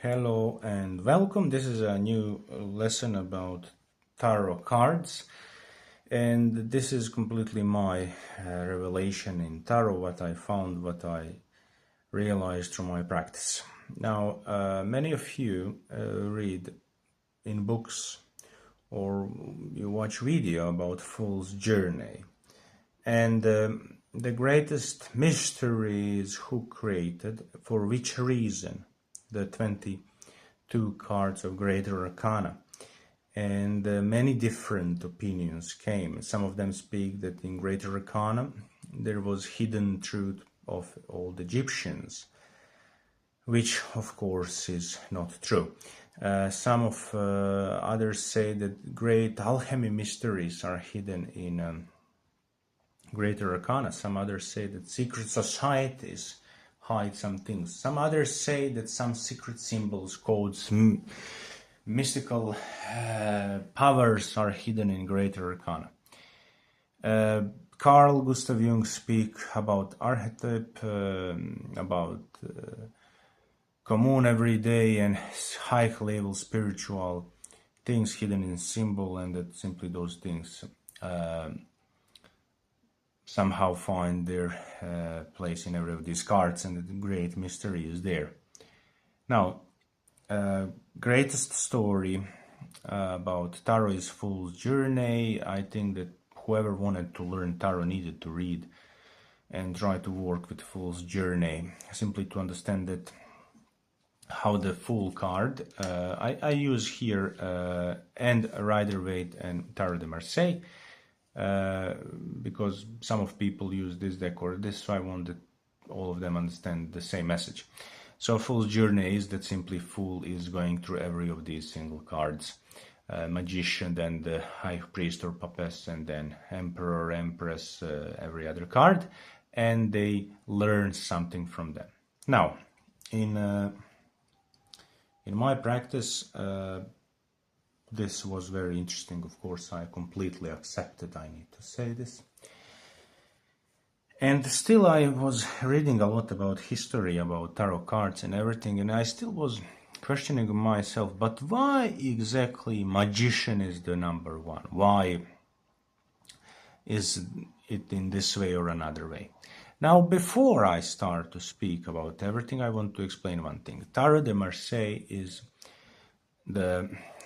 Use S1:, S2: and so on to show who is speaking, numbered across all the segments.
S1: Hello and welcome. This is a new lesson about tarot cards, and this is completely my revelation in tarot, what I found, what I realized through my practice. Now, many of you read in books or you watch video about Fool's Journey, and the greatest mystery is who created, for which reason, the 22 cards of Greater Arcana. And many different opinions came. Some of them speak that in Greater Arcana there was hidden truth of old Egyptians, which of course is not true. Some of others say that great alchemy mysteries are hidden in Greater Arcana. Some others say that secret societies hide some things. Some others say that some secret symbols, codes, mystical powers are hidden in Greater Arcana. Carl Gustav Jung speak about archetype, about common everyday and high-level spiritual things hidden in symbol, and that simply those things somehow find their place in every of these cards, and the great mystery is there. Now, greatest story about tarot is Fool's Journey. I think that whoever wanted to learn tarot needed to read and try to work with Fool's Journey, simply to understand that how the Fool card, I use here and Rider-Waite and Tarot de Marseille, because some of people use this deck or this, so I want that all of them understand the same message. So Fool's Journey is that simply Fool is going through every of these single cards. Magician, then the High Priest or Papess, and then Emperor, Empress, every other card, and they learn something from them. Now, in my practice, this was very interesting. Of course, I completely accepted, I need to say this. And still I was reading a lot about history, about tarot cards and everything, and I still was questioning myself, but why exactly magician is the number one? Why is it in this way or another way? Now, before I start to speak about everything, I want to explain one thing. Tarot de Marseille is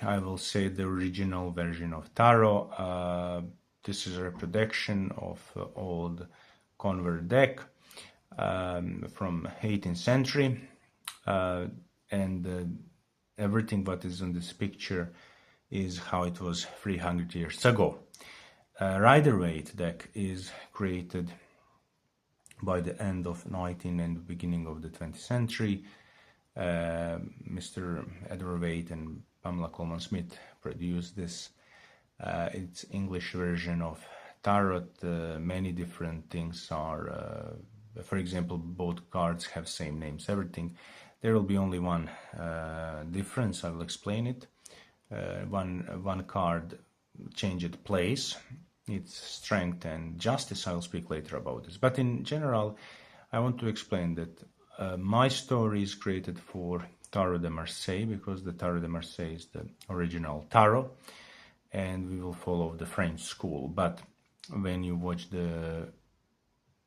S1: I will say, the original version of tarot. This is a reproduction of old convert deck from 18th century, and everything what is in this picture is how it was 300 years ago. Rider-Waite deck is created by the end of 19th and the beginning of the 20th century. Mr. Edward Waite and Pamela Coleman Smith produced this. It's English version of tarot. Many different things are, for example, both cards have same names, everything. There will be only one difference. I will explain it. One card changed place. It's strength and justice. I will speak later about this. But in general, I want to explain that my story is created for Tarot de Marseille, because the Tarot de Marseille is the original tarot, and we will follow the French school. But when you watch the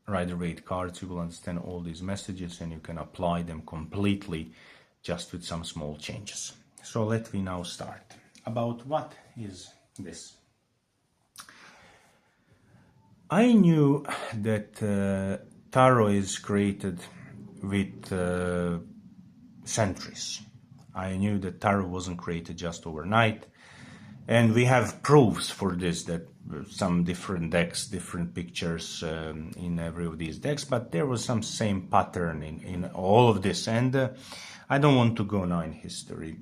S1: Rider-Waite cards, you will understand all these messages, and you can apply them completely just with some small changes. So let me now start. About what is this? I knew that tarot is created with centuries. I knew that tarot wasn't created just overnight, and we have proofs for this, that some different decks, different pictures in every of these decks, but there was some same pattern in all of this, and I don't want to go now in history.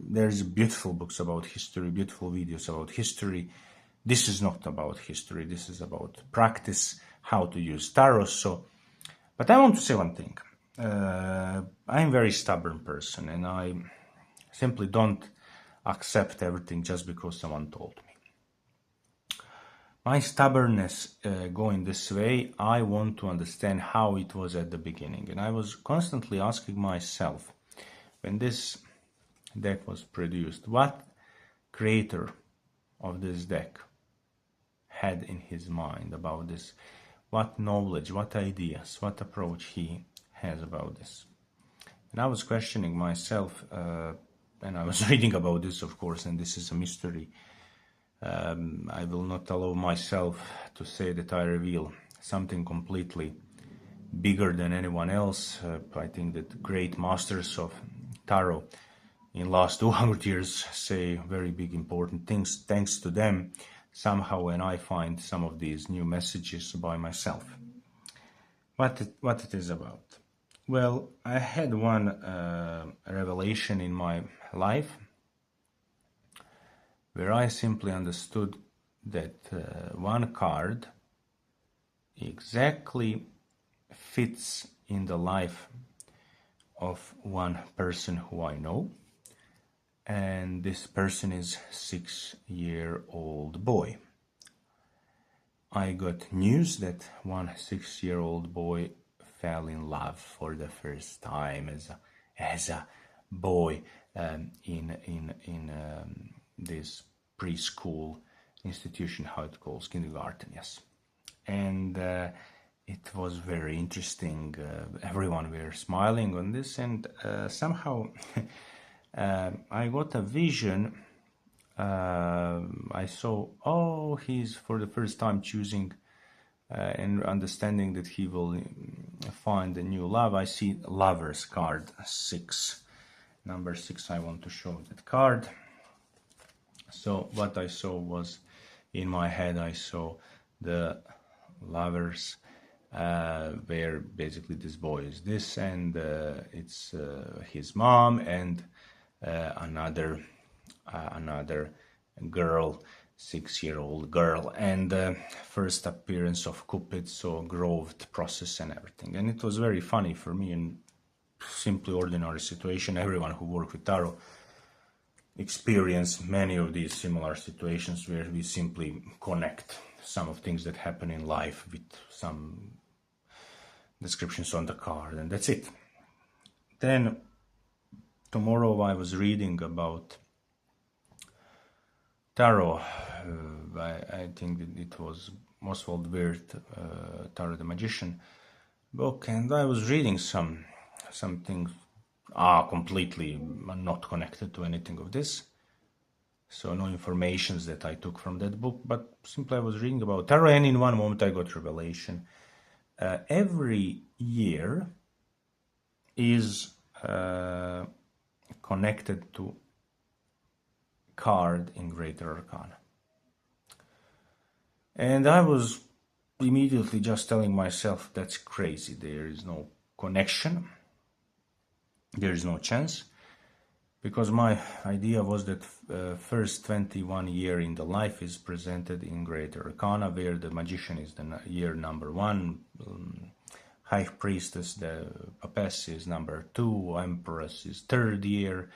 S1: There's beautiful books about history, beautiful videos about history. This is not about history, this is about practice, how to use tarot. But I want to say one thing. I'm a very stubborn person, and I simply don't accept everything just because someone told me. My stubbornness going this way, I want to understand how it was at the beginning. And I was constantly asking myself, when this deck was produced, what creator of this deck had in his mind about this? What knowledge, what ideas, what approach he has about this? And I was questioning myself, and I was reading about this, of course, and this is a mystery. I will not allow myself to say that I reveal something completely bigger than anyone else. I think that great masters of tarot in last 200 years say very big important things. Thanks to them, somehow, when I find some of these new messages by myself. What it is about? Well, I had one revelation in my life where I simply understood that one card exactly fits in the life of one person who I know, and this person is 6-year-old boy. I got news that one 6-year-old boy fell in love for the first time as a boy in this preschool institution, how it calls kindergarten, yes. And it was very interesting. Everyone were smiling on this, and somehow I got a vision. I saw, oh, he's for the first time choosing and understanding that he will find a new love. I see Lover's card 6, number 6. I want to show that card. So what I saw was, in my head, I saw the lovers, where basically this boy is this, and it's his mom and another girl, 6-year-old girl, and first appearance of Cupid, so growth process and everything. And it was very funny for me in simply ordinary situation. Everyone who worked with tarot experience many of these similar situations where we simply connect some of things that happen in life with some descriptions on the card, and that's it. Then tomorrow I was reading about tarot. I think that it was Oswald Wirth, Tarot the Magician book, and I was reading some things completely not connected to anything of this. So no informations that I took from that book, but simply I was reading about tarot, and in one moment I got revelation. Every year is connected to card in Greater Arcana. And I was immediately just telling myself, that's crazy. There is no connection. There is no chance. Because my idea was that first 21 year in the life is presented in Greater Arcana, where the Magician is the year number 1, High Priestess, the Papess, is number 2, Empress is 3rd year,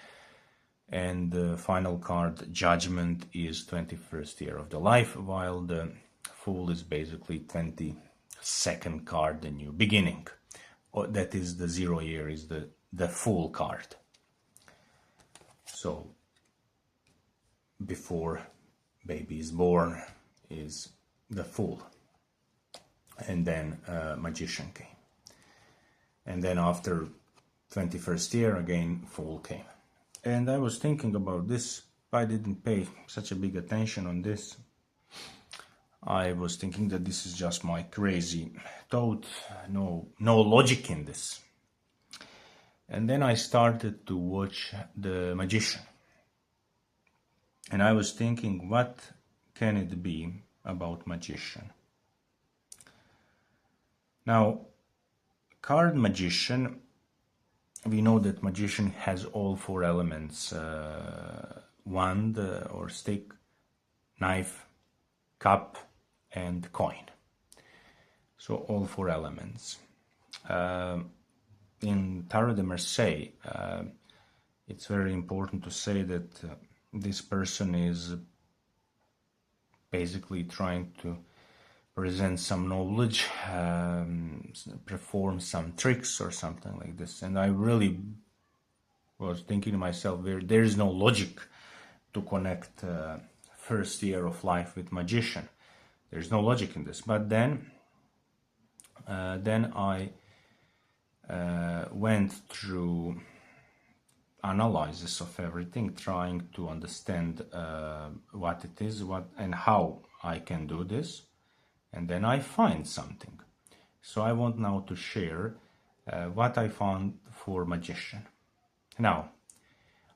S1: and the final card, Judgment, is 21st year of the life, while the Fool is basically 22nd card, the new beginning. That is the 0 year, is the Fool card. So before baby is born is the Fool, and then Magician came, and then after 21st year again Fool came. And I was thinking about this. I didn't pay such a big attention on this. I was thinking that this is just my crazy thought, no logic in this. And then I started to watch The Magician. And I was thinking, what can it be about Magician? Now, card Magician, we know that Magician has all 4 elements, wand or stick, knife, cup, and coin. So all 4 elements. In Tarot de Marseille, it's very important to say that this person is basically trying to present some knowledge, perform some tricks or something like this. And I really was thinking to myself, there is no logic to connect first year of life with magician. There's no logic in this. But then I went through analysis of everything, trying to understand what it is, what and how I can do this, and then I find something. So I want now to share what I found for magician. Now,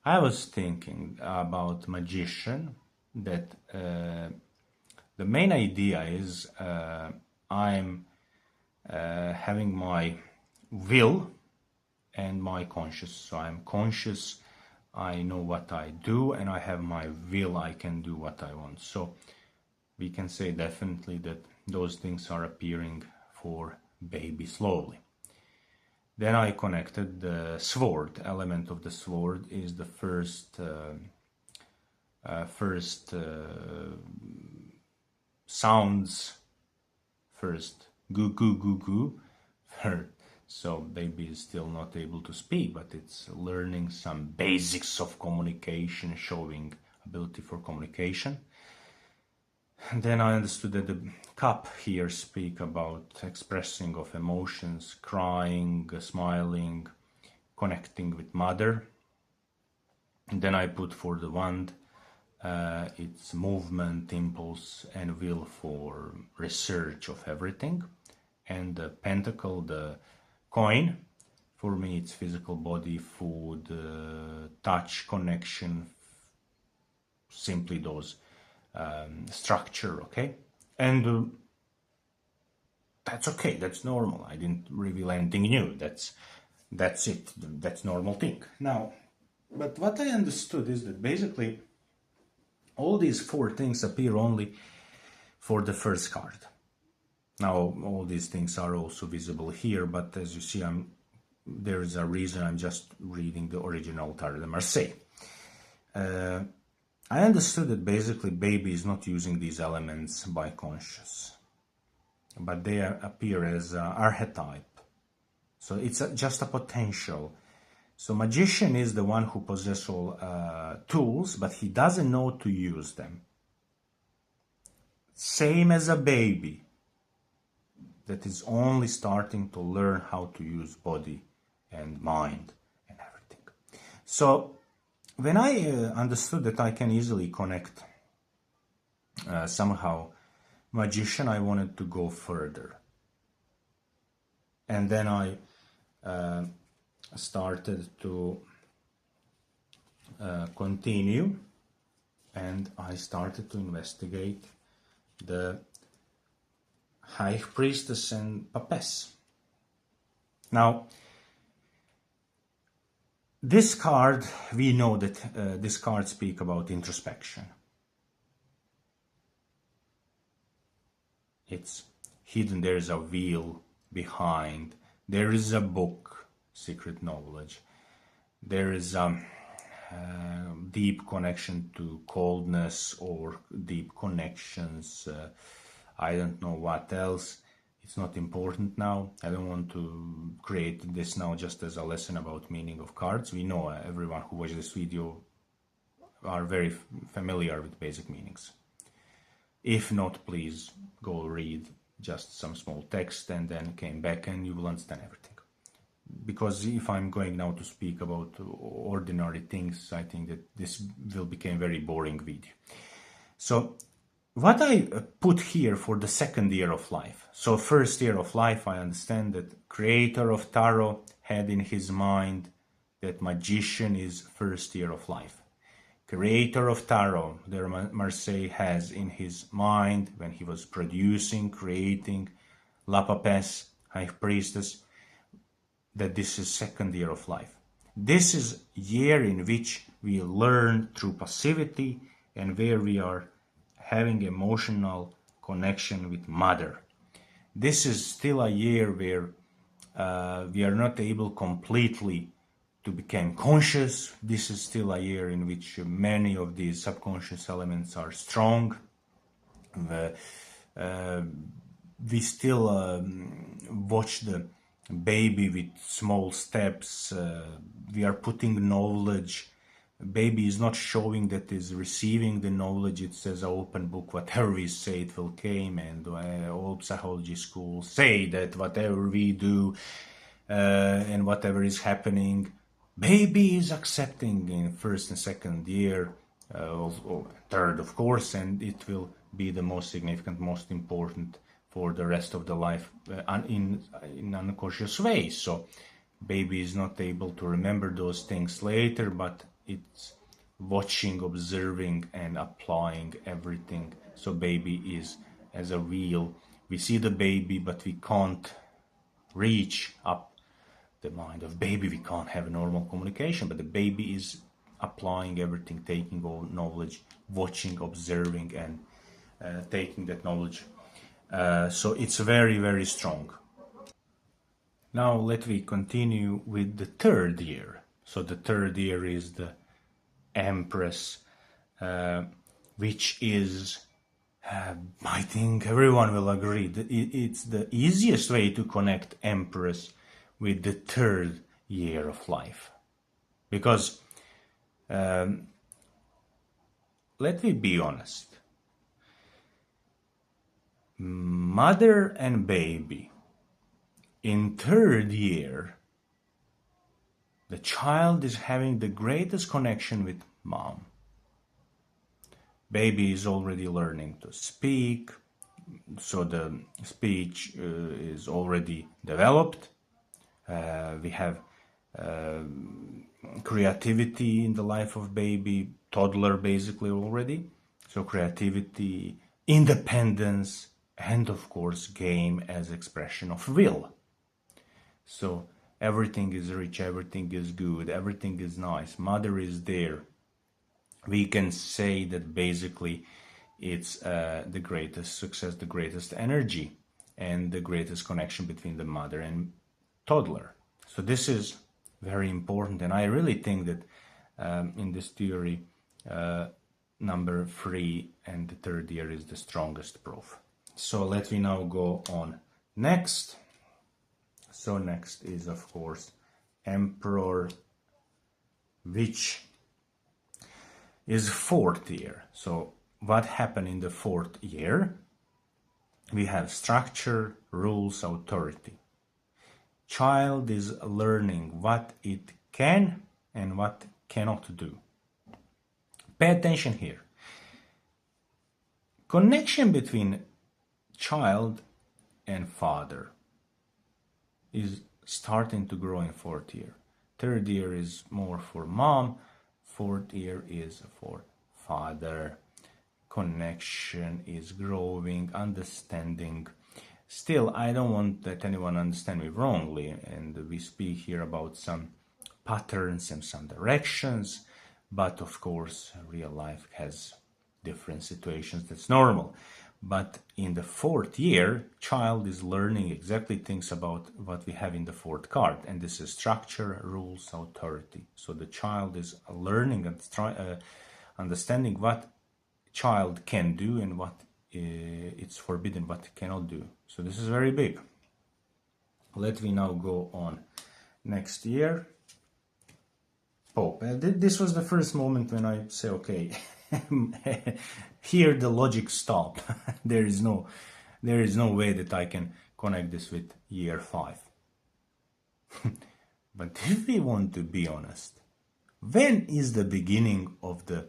S1: I was thinking about magician that the main idea is I'm having my will and my conscious. So I'm conscious, I know what I do, and I have my will, I can do what I want. So we can say definitely that those things are appearing for baby slowly. Then I connected the sword. Element of the sword is the first sounds, first goo goo goo goo. So baby is still not able to speak, but it's learning some basics of communication, showing ability for communication. And then I understood that the cup here speak about expressing of emotions, crying, smiling, connecting with mother. And then I put for the wand, it's movement, impulse, and will for research of everything. And the pentacle, the coin, for me it's physical body, food, touch, connection, simply those structure, okay? And that's okay, that's normal. I didn't reveal anything new. That's it, that's normal thing. Now, but what I understood is that basically all these four things appear only for the first card. Now, all these things are also visible here, but as you see, there is a reason I'm just reading the original Tarot de Marseille. I understood that basically baby is not using these elements by conscious, but they appear as archetype. So it's just a potential. So magician is the one who possesses all tools, but he doesn't know to use them. Same as a baby that is only starting to learn how to use body and mind and everything. So when I understood that I can easily connect somehow magician, I wanted to go further. And then I started to continue, and I started to investigate the High Priestess and Papess. Now, this card, we know that this card speaks about introspection. It's hidden, there is a wheel behind, there is a book, secret knowledge, there is a deep connection to coldness or deep connections, I don't know what else. It's not important now. I don't want to create this now just as a lesson about meaning of cards. We know everyone who watched this video are very familiar with basic meanings. If not, please go read just some small text and then came back and you will understand everything. Because if I'm going now to speak about ordinary things, I think that this will become very boring video. So what I put here for the second year of life. So first year of life, I understand that creator of tarot had in his mind that magician is first year of life. Creator of tarot, the Marseille has in his mind when he was producing, creating La Papesse, High Priestess, that this is second year of life. This is year in which we learn through passivity and where we are having emotional connection with mother. This is still a year where we are not able completely to become conscious. This is still a year in which many of these subconscious elements are strong. We still watch the baby with small steps. We are putting knowledge. Baby is not showing that is receiving the knowledge. It says open book. Whatever we say, it will came. And all psychology schools say that whatever we do and whatever is happening, baby is accepting in first and second year, or third, of course, and it will be the most significant, most important for the rest of the life in unconscious ways. So baby is not able to remember those things later, but it's watching, observing, and applying everything. So baby is as a wheel. We see the baby, but we can't reach up the mind of baby. We can't have normal communication, but the baby is applying everything, taking all knowledge, watching, observing, and taking that knowledge. So it's very, very strong. Now let me continue with the third year. So the third year is the Empress, which is, I think everyone will agree, that it's the easiest way to connect Empress with the third year of life. Because, let me be honest, mother and baby, in third year, the child is having the greatest connection with mom. Baby is already learning to speak, so the speech is already developed. We have creativity in the life of baby, toddler basically already. So creativity, independence, and of course game as expression of will. So everything is rich, everything is good, everything is nice. Mother is there. We can say that basically it's the greatest success, the greatest energy, and the greatest connection between the mother and toddler. So this is very important, and I really think that in this theory, number 3 and the third year is the strongest proof. So let me now go on next. So next is, of course, Emperor, which is fourth year. So what happened in the fourth year? We have structure, rules, authority. Child is learning what it can and what cannot do. Pay attention here. Connection between child and father is starting to grow in fourth year. Third year is more for mom. Fourth year is for father. Connection is growing, understanding. Still, I don't want that anyone understand me wrongly, and we speak here about some patterns and some directions, but of course, real life has different situations, that's normal. But in the fourth year, child is learning exactly things about what we have in the fourth card, and this is structure, rules, authority. So the child is learning and understanding what child can do and what it's forbidden, what it cannot do. So this is very big. Let me now go on next year. Pope. This was the first moment when I say, okay, here the logic stop. there is no way that I can connect this with year 5. But if we want to be honest, when is the beginning of the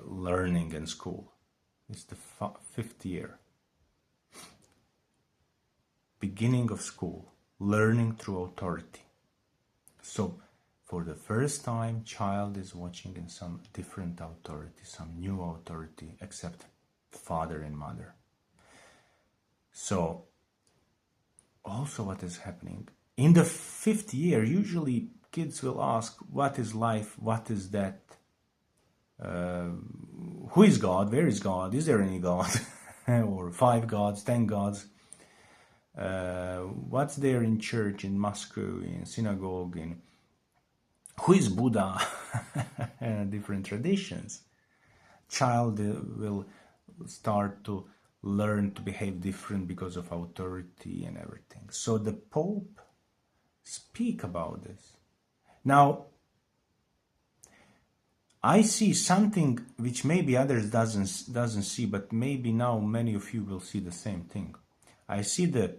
S1: learning in school? It's the 5th year. Beginning of school, learning through authority. So for the first time, child is watching in some different authority, some new authority, except father and mother. So also what is happening? In the 5th year, usually kids will ask, what is life? What is that? Who is God? Where is God? Is there any God? Or 5 gods, 10 gods? What's there in church, in mosque, in synagogue, in who is Buddha? Different traditions. Child will start to learn to behave different because of authority and everything. So the Pope speak about this. Now, I see something which maybe others doesn't see, but maybe now many of you will see the same thing. I see the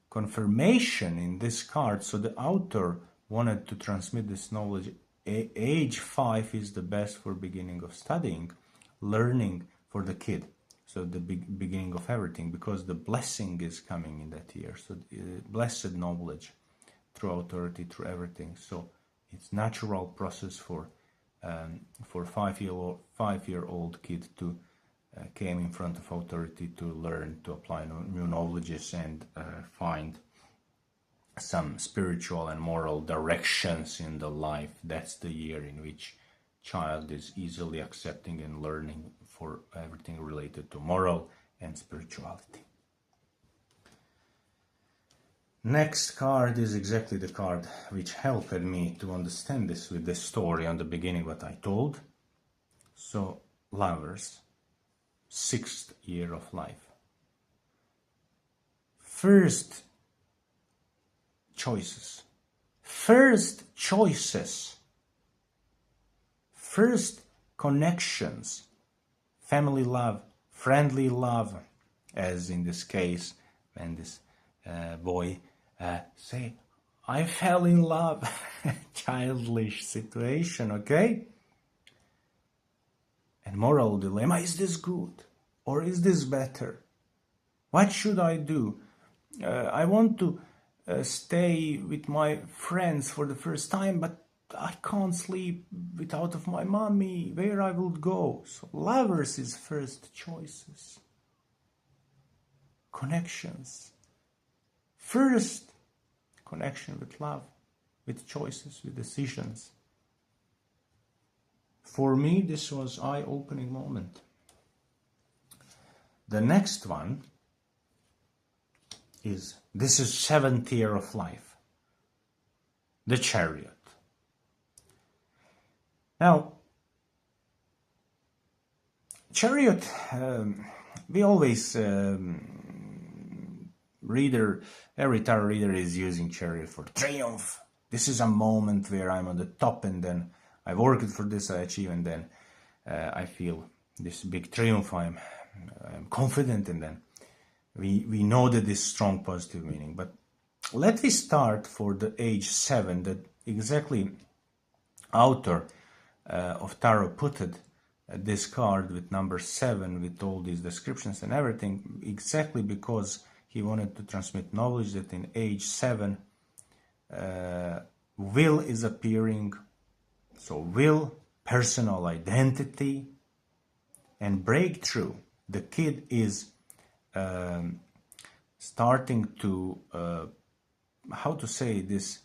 S1: confirmation in this card. So the author wanted to transmit this knowledge. Age 5 is the best for beginning of studying, learning for the kid. So the beginning of everything, because the blessing is coming in that year. So blessed knowledge through authority, through everything. So it's natural process for 5-year-old kid to came in front of authority to learn, to apply new knowledges and find some spiritual and moral directions in the life. That's the year in which child is easily accepting and learning for everything related to moral and spirituality. Next card is exactly the card which helped me to understand this with the story on the beginning what I told. So, lovers, 6th year of life. First choices, first connections, family love, friendly love, as in this case, when this boy say, I fell in love, childish situation, okay? And moral dilemma, is this good or is this better? What should I do? I want to stay with my friends for the first time, but I can't sleep without of my mommy. Where I will go? So lovers is first choices. Connections. First connection with love, with choices, with decisions. For me, this was eye-opening moment. The next one is, this is 7th year of life, the Chariot. Now, Chariot, we always, every tarot reader is using Chariot for triumph. This is a moment where I'm on the top and then I worked for this, I achieve, and then I feel this big triumph, I'm confident, and then we know that this strong positive meaning. But let me start for the age 7, that exactly author of tarot put it, this card with number 7 with all these descriptions and everything, exactly because he wanted to transmit knowledge that in age 7 will is appearing. So will, personal identity, and breakthrough. The kid is starting to, how to say this,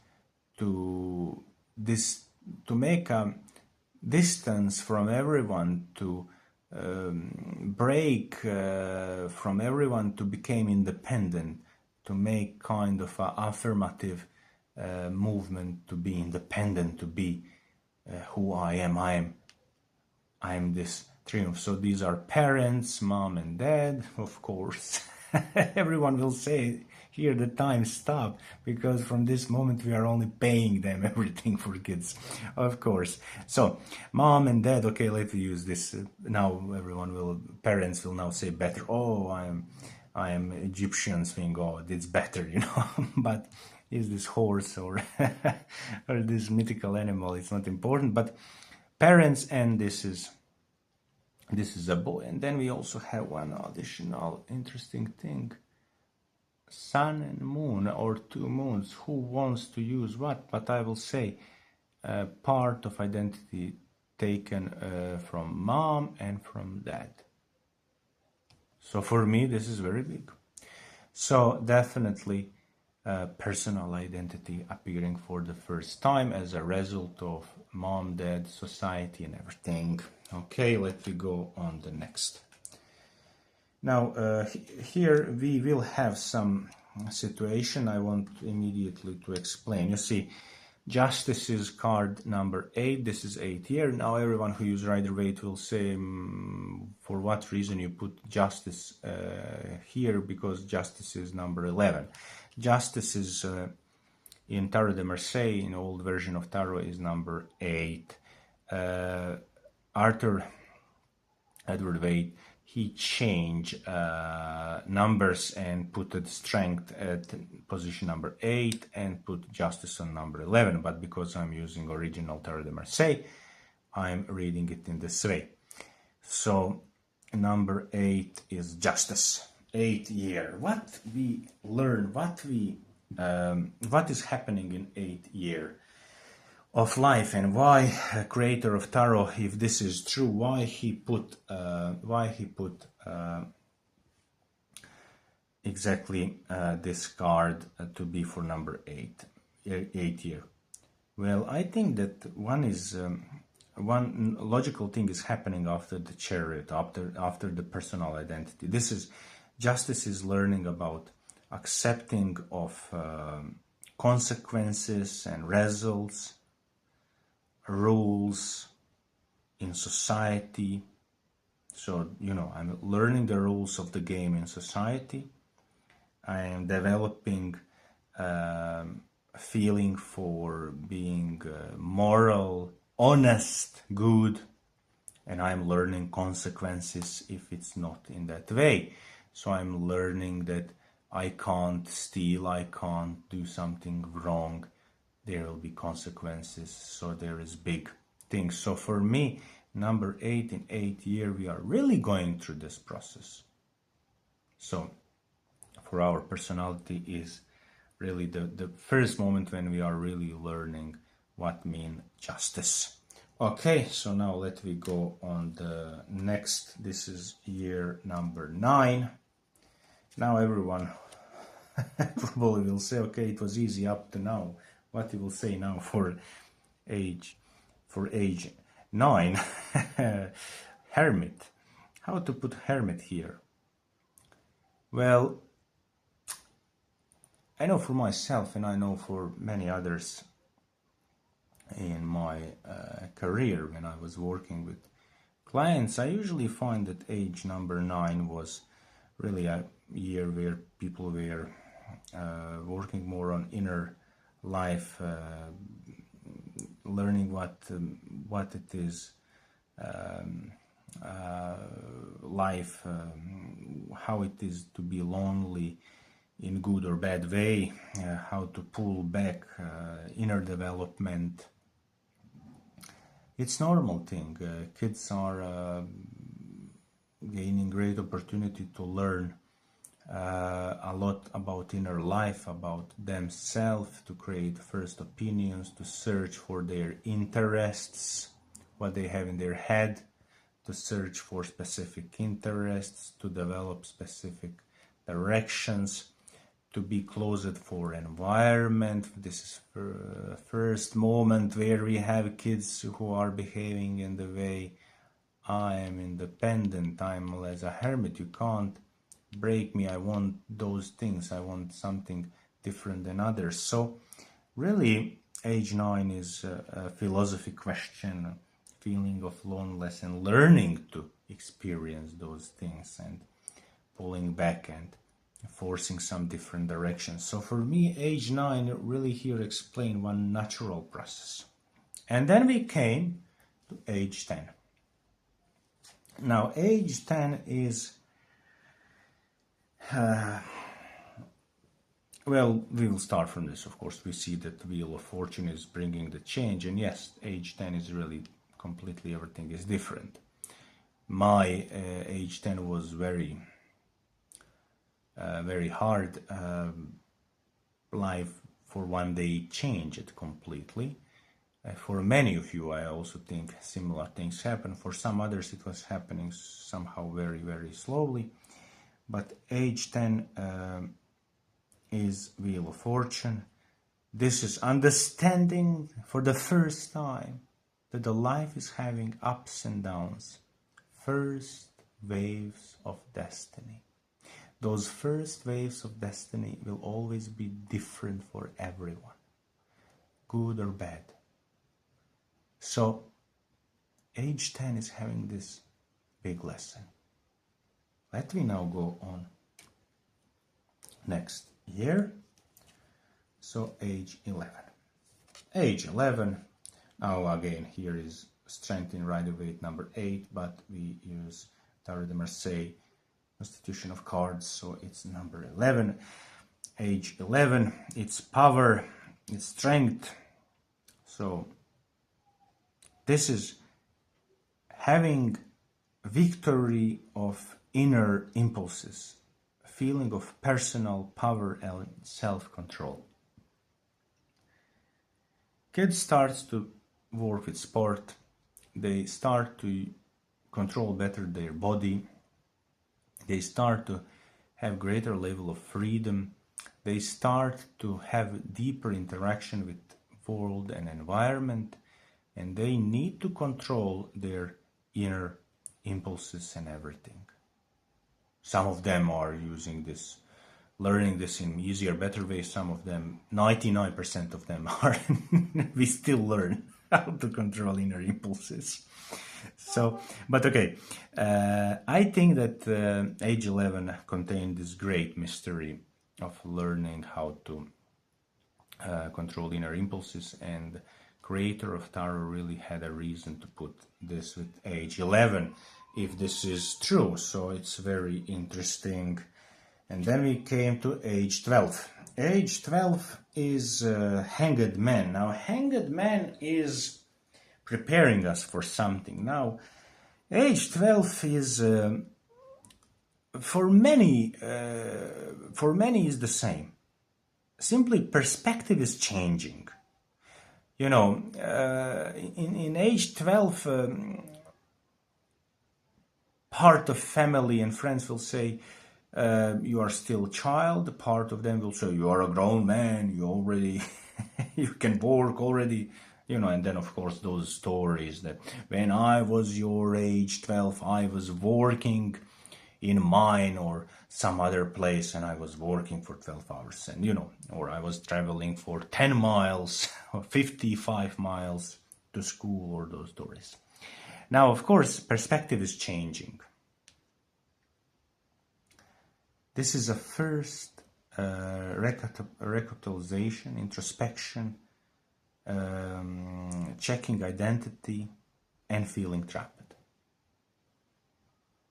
S1: to make a distance from everyone, to break from everyone, to become independent, to make kind of an affirmative movement, to be independent, to be who I am. I am this triumph. So these are parents, mom and dad, of course. Everyone will say here the time stop, because from this moment we are only paying them everything for kids, of course. So mom and dad, okay, let's use this. Now parents will now say better. Oh, I am Egyptian thing. Oh, it's better, but is this horse or or this mythical animal? It's not important. But parents, and this is a boy. And then we also have one additional interesting thing: sun and moon, or 2 moons. Who wants to use what? But I will say part of identity taken from mom and from dad. So for me, this is very big. So definitely personal identity appearing for the first time as a result of mom, dad, society, and everything. Okay, let me go on the next. Now, here we will have some situation I want immediately to explain. You see, Justice is card number 8. This is 8 year. Now everyone who uses Rider-Waite will say, for what reason you put Justice here, because Justice is number 11. Justice is in Tarot de Marseille, in old version of Tarot, is number 8. Arthur Edward Waite, he changed numbers and put the strength at position number 8 and put justice on number 11. But because I'm using original Tarot de Marseille, I'm reading it in this way. So number 8 is justice. 8 year. What we learn, what is happening in 8 year of life, and why creator of tarot, if this is true, why he put exactly this card to be for number 8 year. Well, I think that one logical thing is happening after the Chariot, after the personal identity. This is justice, is learning about accepting of consequences and results, rules in society. So, I'm learning the rules of the game in society. I am developing a feeling for being moral, honest, good, and I'm learning consequences if it's not in that way. So I'm learning that I can't steal, I can't do something wrong. There will be consequences, so there is big things. So for me, number 8 in 8 year, we are really going through this process. So for our personality is really the first moment when we are really learning what mean justice. Okay, so now let me go on the next. This is year number 9. Now everyone probably will say, okay, it was easy up to now. What you will say now for age 9. Hermit. How to put hermit here? Well, I know for myself, and I know for many others in my career when I was working with clients, I usually find that age number 9 was really a year where people were working more on inner life, learning what it is, life, how it is to be lonely in good or bad way, how to pull back, inner development. It's normal thing. Kids are gaining great opportunity to learn a lot about inner life, about themselves, to create first opinions, to search for their interests, what they have in their head, to search for specific interests, to develop specific directions, to be closed for environment. This is first moment where we have kids who are behaving in the way, I am independent, I'm as a hermit, you can't break me, I want those things, I want something different than others. So really age 9 is a philosophy question, feeling of loneliness and learning to experience those things and pulling back and forcing some different directions. So for me, age 9 really here explain one natural process. And then we came to age 10. Now age 10 is well, we will start from this. Of course, we see that the Wheel of Fortune is bringing the change, and yes, age 10 is really completely, everything is different. My age 10 was very hard. Life for one day changed completely. For many of you, I also think similar things happen. For some others, it was happening somehow very, very slowly. But age 10 is Wheel of Fortune. This is understanding for the first time that the life is having ups and downs. First waves of destiny. Those first waves of destiny will always be different for everyone. good or bad. So age 10 is having this big lesson. Let me now go on next year. So age 11. Age 11, now again here is strength in Rider-Waite number 8, but we use Tarot de Marseille constitution of cards, so it's number 11. Age 11, it's power, it's strength. So this is having victory of inner impulses, a feeling of personal power and self-control. Kids start to work with sport, they start to control better their body, they start to have greater level of freedom, they start to have deeper interaction with world and environment, and they need to control their inner impulses and everything. Some of them are using this, learning this in easier, better ways. Some of them, 99% of them are, we still learn how to control inner impulses. So, but okay, I think that age 11 contained this great mystery of learning how to control inner impulses, and creator of tarot really had a reason to put this with age 11, if this is true. So it's very interesting. And then we came to age 12. Age 12 is Hanged Man. Now, Hanged Man is preparing us for something. Now, age 12 is, for many is the same. Simply perspective is changing. You know, in age 12, part of family and friends will say, you are still a child. Part of them will say, you are a grown man, you already, you can work already. You know, and then of course those stories that when I was your age 12, I was working in mine or some other place and I was working for 12 hours, and you know, or I was traveling for 10 miles or 55 miles to school, or those stories. Now, of course, perspective is changing. This is a first recapitalization, introspection, checking identity, and feeling trapped.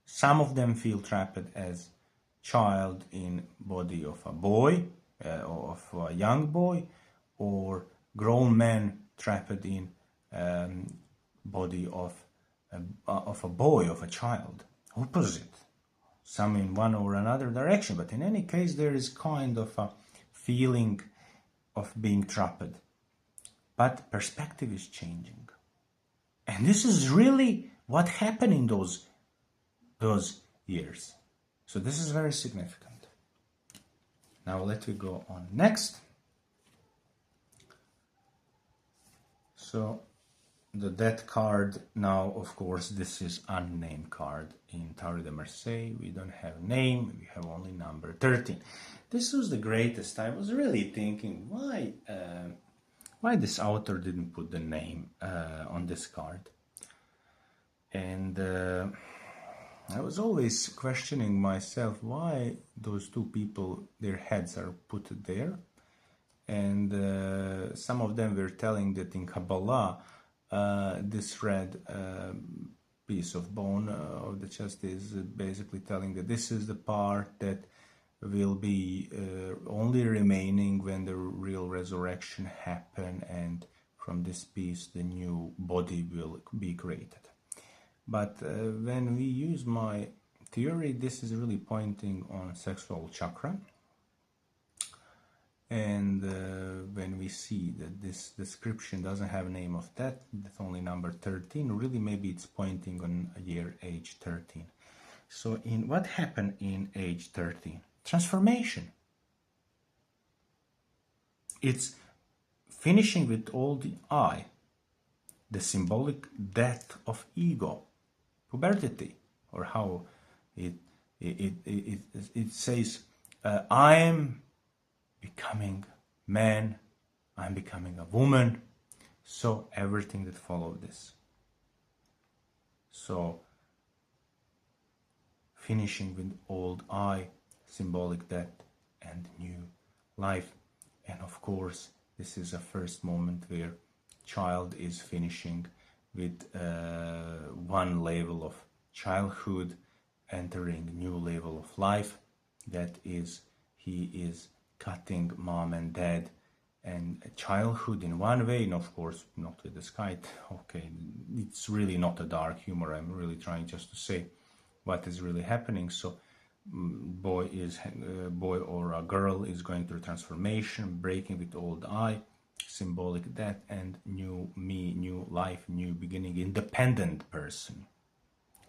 S1: Some of them feel trapped as child in body of a boy, of a young boy, or grown man trapped in body of a boy, of a child. Opposite. Some in one or another direction, but in any case there is kind of a feeling of being trapped. But perspective is changing. And this is really what happened in those years. So this is very significant. Now let me go on next. So the Death card, now of course this is unnamed card. In Tarot de Marseille we don't have name, we have only number 13. This was the greatest. I was really thinking why this author didn't put the name on this card. And I was always questioning myself why those two people, their heads are put there. And some of them were telling that in Kabbalah, this red piece of bone of the chest is basically telling that this is the part that will be only remaining when the real resurrection happen, and from this piece the new body will be created. But when we use my theory, this is really pointing on sexual chakra. And when we see that this description doesn't have a name of that, that's only number 13, really maybe it's pointing on a year age 13. So in what happened in age 13? Transformation. It's finishing with all the I, the symbolic death of ego, puberty, or how it says, I am becoming man I'm becoming a woman. So everything that followed this. So finishing with old I, symbolic death and new life. And of course, this is a first moment where child is finishing with one level of childhood, entering new level of life. That is, he is cutting mom and dad and childhood in one way, and of course not with the sky. Okay, it's really not a dark humor. I'm really trying just to say what is really happening. So boy or a girl is going through transformation, breaking with old I, symbolic death, and new me, new life, new beginning, independent person.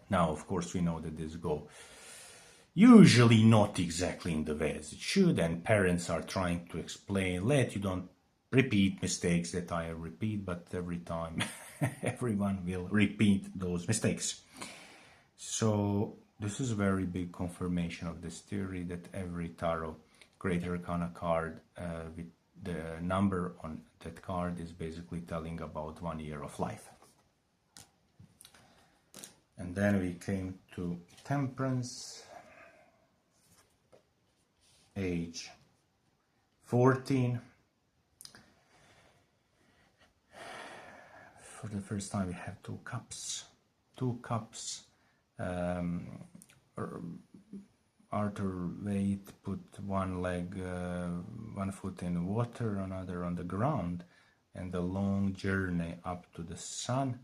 S1: Now of course we know that this go usually not exactly in the way as it should, and parents are trying to explain, let you don't repeat mistakes that I repeat, but every time everyone will repeat those mistakes. So this is a very big confirmation of this theory that every tarot Great Arcana card with the number on that card is basically telling about 1 year of life. And then we came to Temperance, age 14. For the first time we have two cups. Arthur Waite put one leg, one foot in water, another on the ground, and the long journey up to the sun.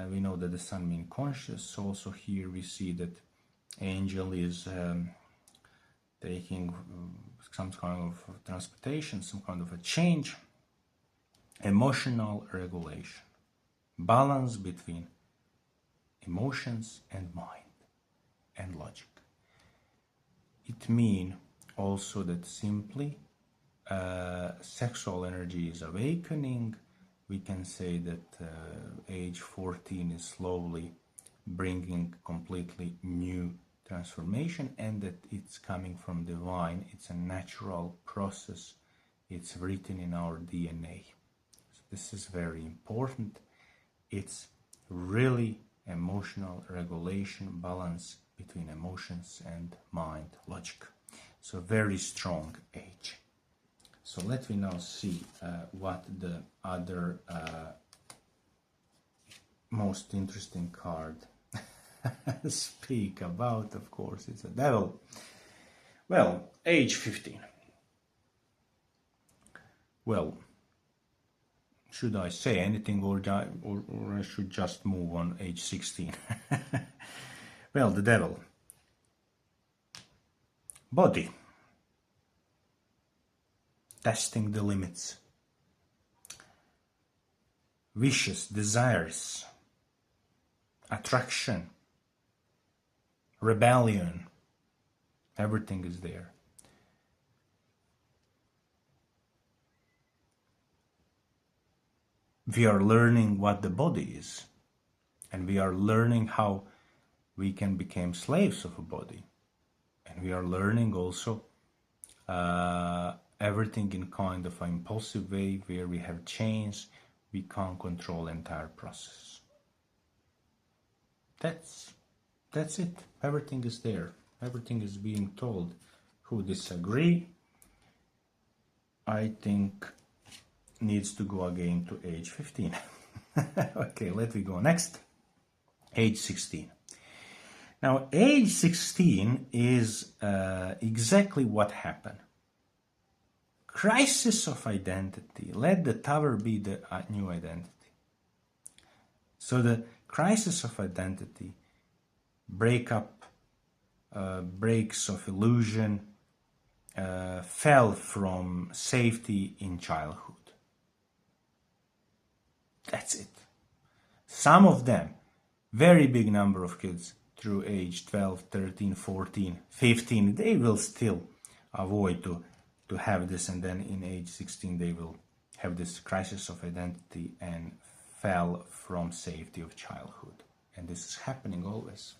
S1: We know that the sun means conscious. Also here we see that angel is taking some kind of transportation, some kind of a change. Emotional regulation, balance between emotions and mind and logic. It means also that simply sexual energy is awakening. We can say that age 14 is slowly bringing completely new transformation, and that it's coming from divine. It's a natural process. It's written in our DNA. So this is very important. It's really emotional regulation, balance between emotions and mind, logic. So very strong age. So let me now see what the other most interesting card speak about. Of course, it's a devil. Well, age 15. Well, should I say anything, or I should just move on age 16? Well, the devil. Body. Testing the limits. Wishes, desires. Attraction. Rebellion. Everything is there. We are learning what the body is, and we are learning how we can become slaves of a body, and we are learning also everything in kind of an impulsive way where we have changed. We can't control the entire process. That's it. Everything is there. Everything is being told. Who disagree, I think, needs to go again to age 15. Okay, let me go next. Age 16. Now, age 16 is exactly what happened. Crisis of identity. Let the tower be the new identity. So the crisis of identity, breakup, breaks of illusion, fell from safety in childhood. That's it. Some of them, very big number of kids through age 12, 13, 14, 15, they will still avoid to have this, and then in age 16 they will have this crisis of identity and fell from safety of childhood. And this is happening always.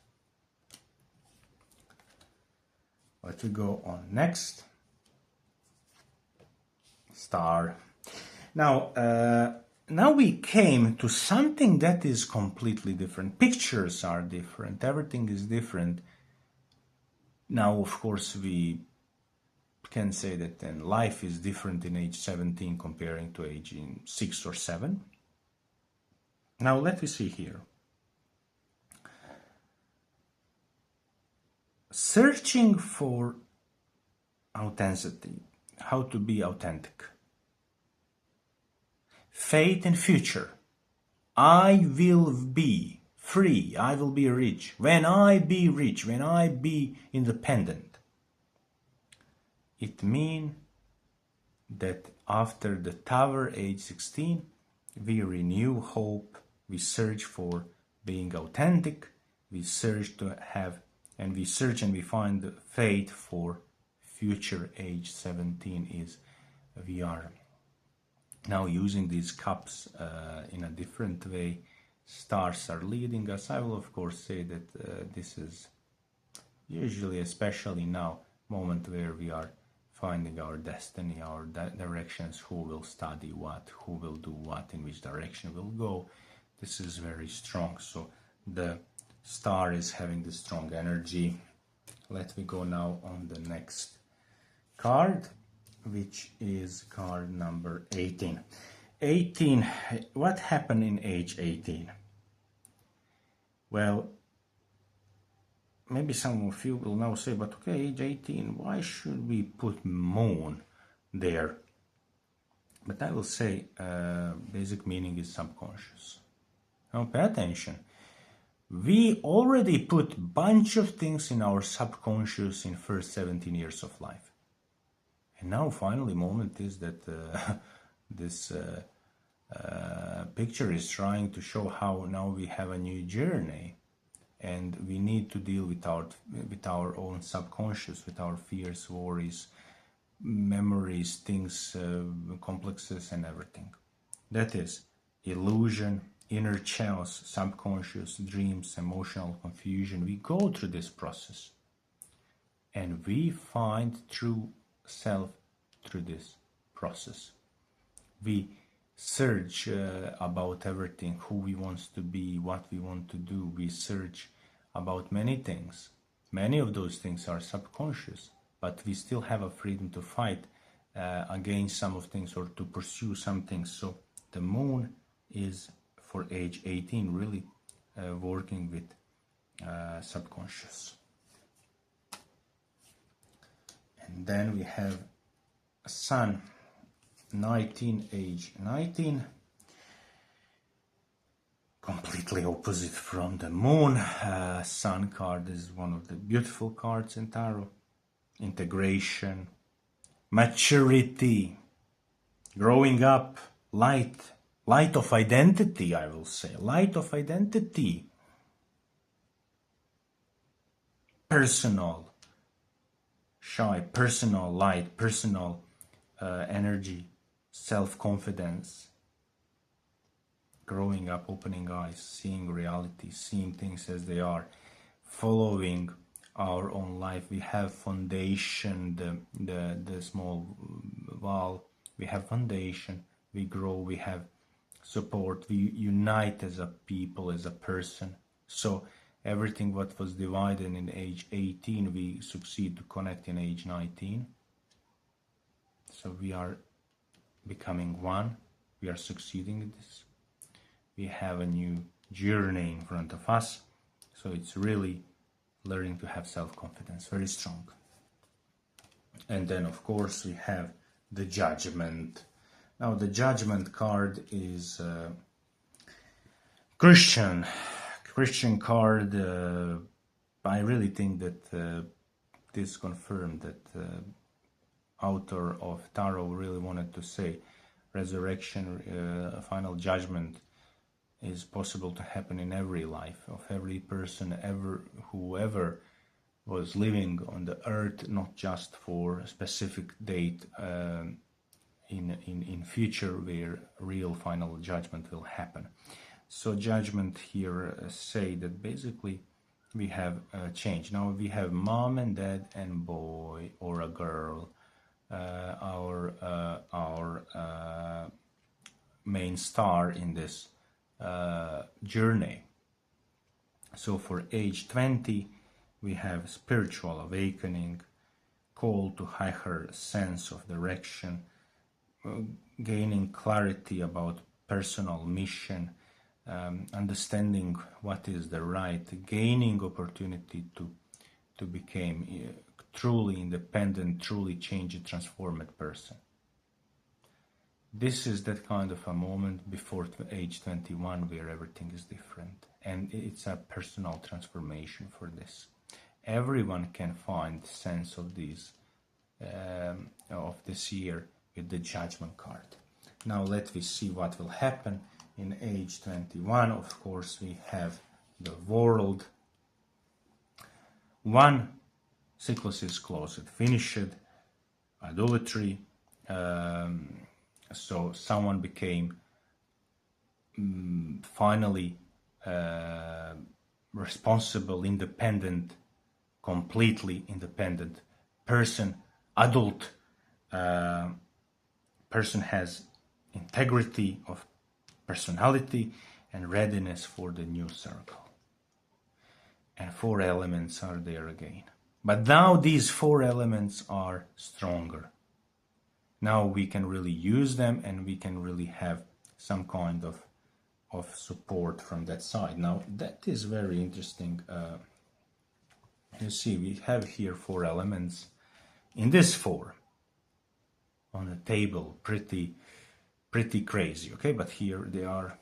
S1: Let me go on next. Star. Now we came to something that is completely different. Pictures are different. Everything is different. Now, of course, we can say that then life is different in age 17 comparing to age in 6 or 7. Now, let me see here. Searching for authenticity, how to be authentic. Fate and future. I will be free, I will be rich. When I be rich, when I be independent. It means that after the tower age 16, we renew hope, we search for being authentic, we search to have, and we search and we find the fate for future age 17 is we are now using these cups in a different way. Stars are leading us. I will of course say that this is usually, especially now, moment where we are finding our destiny, our directions, who will study what, who will do what, in which direction will go. This is very strong. So the star is having the strong energy. Let me go now on the next card, which is card number 18. 18, what happened in age 18? Well, maybe some of you will now say, but okay, age 18, why should we put moon there? But I will say, basic meaning is subconscious. Now pay attention. We already put bunch of things in our subconscious in first 17 years of life. And now finally moment is that this picture is trying to show how now we have a new journey, and we need to deal with our own subconscious, with our fears, worries, memories, things, complexes and everything. That is illusion, inner chaos, subconscious, dreams, emotional confusion. We go through this process and we find true self through this process. We search about everything, who we want to be, what we want to do. We search about many things. Many of those things are subconscious, but we still have a freedom to fight against some of things or to pursue some things. So the moon is for age 18 really working with subconscious. And then we have sun, 19, age 19, completely opposite from the moon. Sun card is one of the beautiful cards in tarot. Integration, maturity, growing up, light of identity, I will say, light of identity, personal, shy, personal light, personal energy, self-confidence, growing up, opening eyes, seeing reality, seeing things as they are, following our own life. We have foundation, the small wall, we have foundation, we grow, we have support, we unite as a people, as a person. So everything what was divided in age 18, we succeed to connect in age 19. So we are becoming one, we are succeeding in this. We have a new journey in front of us. So it's really learning to have self-confidence, very strong. And then of course we have the judgment. Now the judgment card is Christian card. I really think that this confirmed that author of tarot really wanted to say resurrection, final judgment is possible to happen in every life of every person, whoever was living on the earth, not just for a specific date in future where real final judgment will happen. So judgment here say that basically we have a change. Now we have mom and dad and boy or a girl, our main star in this journey. So for age 20, we have spiritual awakening, call to higher sense of direction, gaining clarity about personal mission, understanding what is the right, gaining opportunity to become truly independent, truly changed, transformed person. This is that kind of a moment before age 21 where everything is different, and it's a personal transformation for this. Everyone can find sense of these of this year with the judgment card. Now let me see what will happen in age 21. Of course, we have the world. One cyclus is closed, finished, adultery. So someone became finally responsible, independent, completely independent person, adult person has integrity of personality and readiness for the new circle. And 4 elements are there again. But now these 4 elements are stronger. Now we can really use them, and we can really have some kind of support from that side. Now that is very interesting. You see, we have here 4 elements in this 4 on the table, pretty crazy, okay? But here they are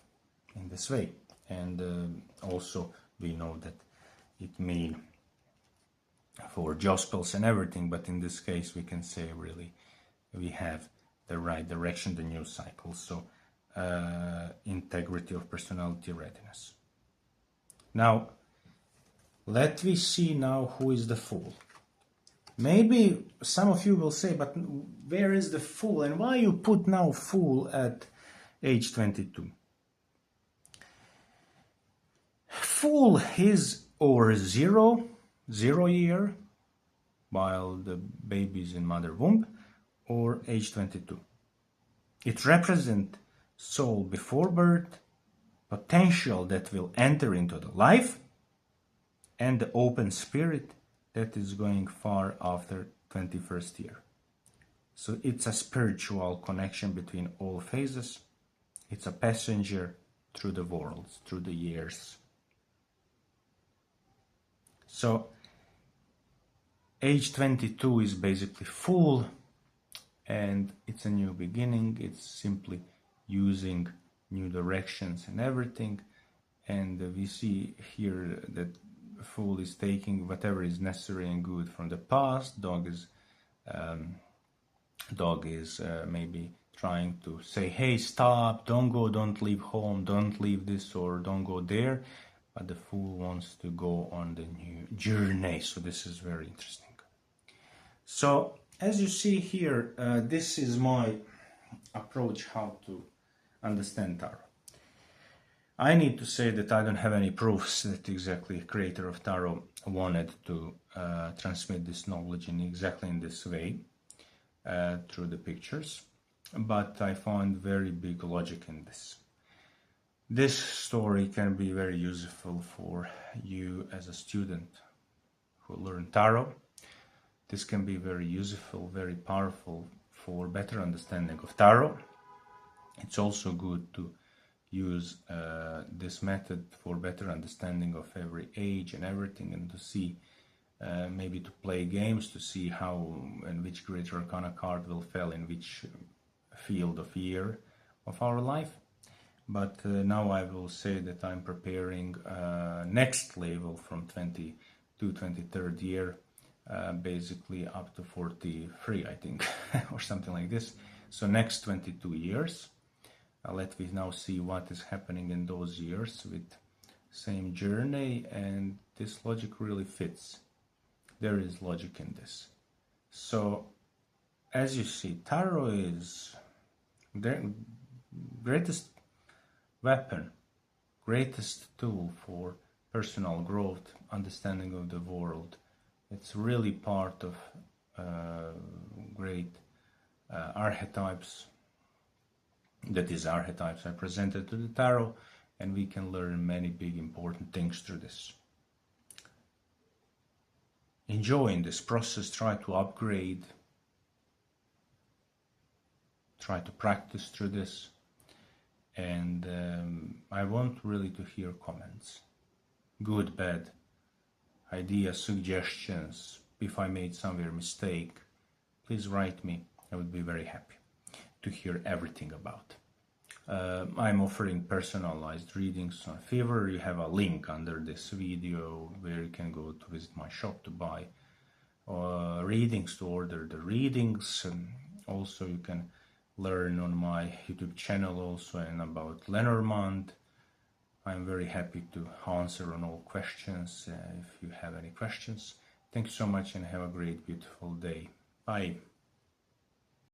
S1: in this way, and also we know that it means for gospels and everything, but in this case we can say really we have the right direction, the new cycle. So integrity of personality, readiness. Now let me see now who is the fool. Maybe some of you will say, but where is the fool, and why you put now fool at age 22? Fool is over 0 year while the baby is in mother womb, or age 22. It represents soul before birth, potential that will enter into the life, and the open spirit that is going far after 21st year. So it's a spiritual connection between all phases. It's a passenger through the worlds, through the years. So age 22 is basically full, and it's a new beginning. It's simply using new directions and everything. And we see here that fool is taking whatever is necessary and good from the past. Dog is maybe trying to say, hey, stop, don't go, don't leave home, don't leave this, or don't go there. But the fool wants to go on the new journey. So this is very interesting. So as you see here, this is my approach how to understand tarot. I need to say that I don't have any proofs that exactly creator of tarot wanted to transmit this knowledge in exactly in this way through the pictures, but I found very big logic in this. This story can be very useful for you as a student who learn tarot. This can be very useful, very powerful for better understanding of tarot. It's also good to use this method for better understanding of every age and everything, and to see maybe to play games to see how and which Greater Arcana card will fall in which field of year of our life. But now I will say that I'm preparing next level from 20 to 23rd year, basically up to 43, I think, or something like this. So next 22 years. Let me now see what is happening in those years with same journey, and this logic really fits. There is logic in this. So as you see, tarot is the greatest weapon, greatest tool for personal growth, understanding of the world. It's really part of great archetypes That is archetypes I presented to the tarot, and we can learn many big important things through this. Enjoy in this process, try to upgrade, try to practice through this, and I want really to hear comments, good, bad, ideas, suggestions. If I made somewhere mistake, please write me. I would be very happy to hear everything about. I'm offering personalized readings on Fever. You have a link under this video where you can go to visit my shop to buy readings, to order the readings. And also you can learn on my YouTube channel also and about Lenormand. I'm very happy to answer on all questions if you have any questions. Thank you so much and have a great, beautiful day. Bye.